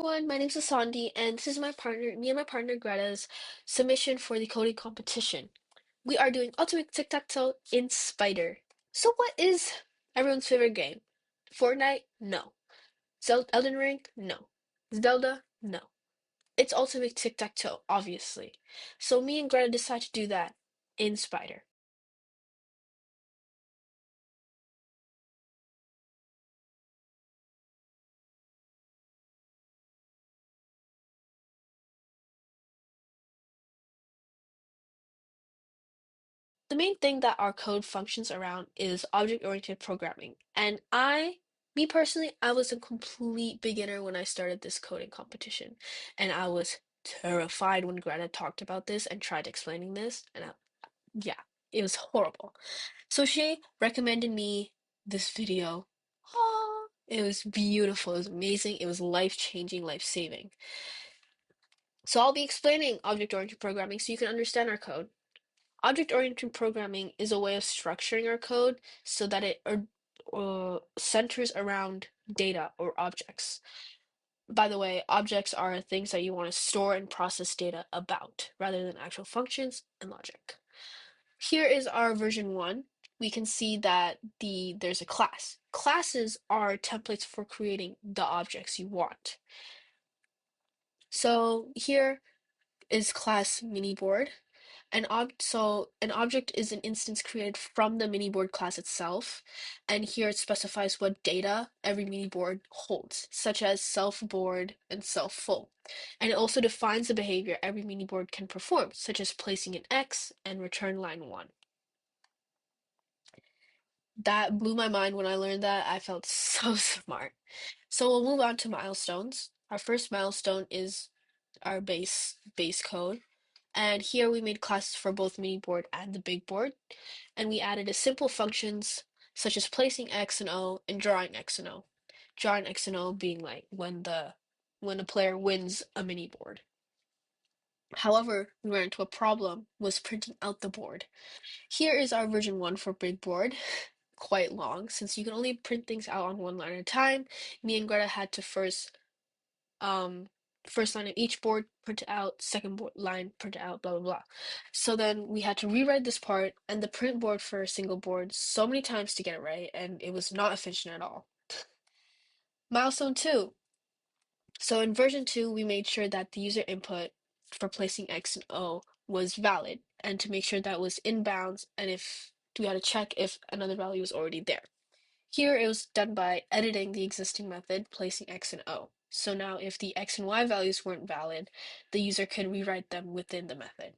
Everyone, my name's Esandi, and this is me and my partner Greta's submission for the coding competition. We are doing Ultimate Tic Tac Toe in Spider. So, what is everyone's favorite game? Fortnite? No. Elden Ring? No. Zelda? No. It's Ultimate Tic Tac Toe, obviously. So, me and Greta decide to do that in Spider. The main thing that our code functions around is object-oriented programming. And me personally, I was a complete beginner when I started this coding competition. And I was terrified when Greta talked about this and tried explaining this. Yeah, it was horrible. So she recommended me this video. Oh, it was beautiful. It was amazing. It was life-changing, life-saving. So I'll be explaining object-oriented programming so you can understand our code. Object-oriented programming is a way of structuring our code so that it centers around data or objects. By the way, objects are things that you want to store and process data about, rather than actual functions and logic. Here is our version 1. We can see that there's a class. Classes are templates for creating the objects you want. So here is class mini board. An object is an instance created from the mini board class itself, and here it specifies what data every mini board holds, such as self board and self full. And it also defines the behavior every mini board can perform, such as placing an X and return line 1. That blew my mind when I learned that. I felt so smart. So we'll move on to milestones. Our first milestone is our base code. And here we made classes for both mini board and the big board. And we added a simple functions such as placing X and O and drawing X and O. Drawing X and O being like when a player wins a mini board. However, we ran into a problem was printing out the board. Here is our version 1 for big board. Quite long, since you can only print things out on one line at a time. Me and Greta had to um first line of each board print it out, second line print it out, blah blah blah. So then we had to rewrite this part and the print board for a single board so many times to get it right, and it was not efficient at all. Milestone 2. So in version 2, we made sure that the user input for placing X and O was valid, and to make sure that was in bounds, and if we had to check if another value was already there. Here it was done by editing the existing method, placing X and O. So now if the X and Y values weren't valid, the user could rewrite them within the method.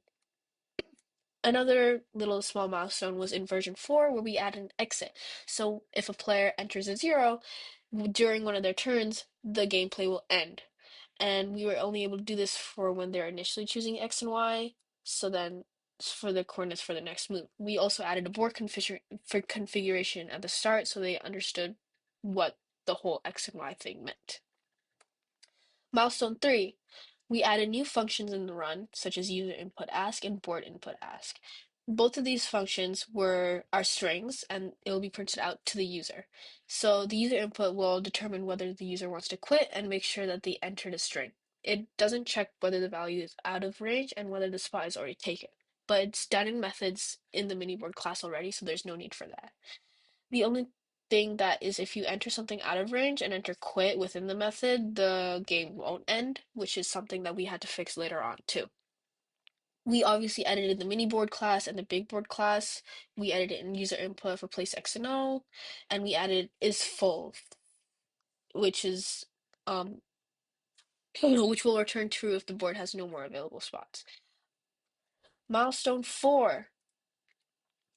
Another little small milestone was in version 4 where we added an exit. So if a player enters a 0, during one of their turns, the gameplay will end. And we were only able to do this for when they're initially choosing X and Y, so then for the coordinates for the next move. We also added a board configuration at the start so they understood what the whole X and Y thing meant. Milestone 3, we added new functions in the run, such as user input ask and board input ask. Both of these functions are strings and it will be printed out to the user. So the user input will determine whether the user wants to quit and make sure that they entered a string. It doesn't check whether the value is out of range and whether the spot is already taken, but it's done in methods in the miniboard class already, so there's no need for that. The only thing that is if you enter something out of range and enter quit within the method, the game won't end, which is something that we had to fix later on too. We obviously edited the mini board class and the big board class. We edited in user input for place X and O, and we added is full, which is um which will return true if the board has no more available spots. Milestone 4.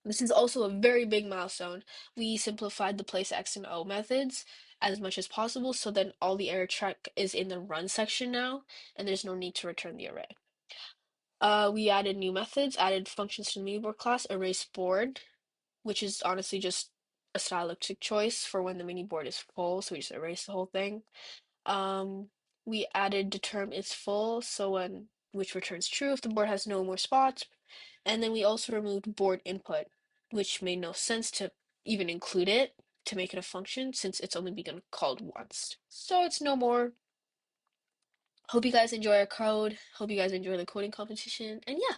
This is also a very big milestone. We simplified the place X and O methods as much as possible, so then all the error check is in the run section now, and there's no need to return the array. We added new methods, added functions to the miniboard class, erase board, which is honestly just a stylistic choice for when the mini board is full, so we just erase the whole thing. Um, we added determ is full, which returns true if the board has no more spots. And then we also removed board input, which made no sense to even include it to make it a function since it's only being called once. So it's no more. Hope you guys enjoy our code. Hope you guys enjoy the coding competition. And yeah,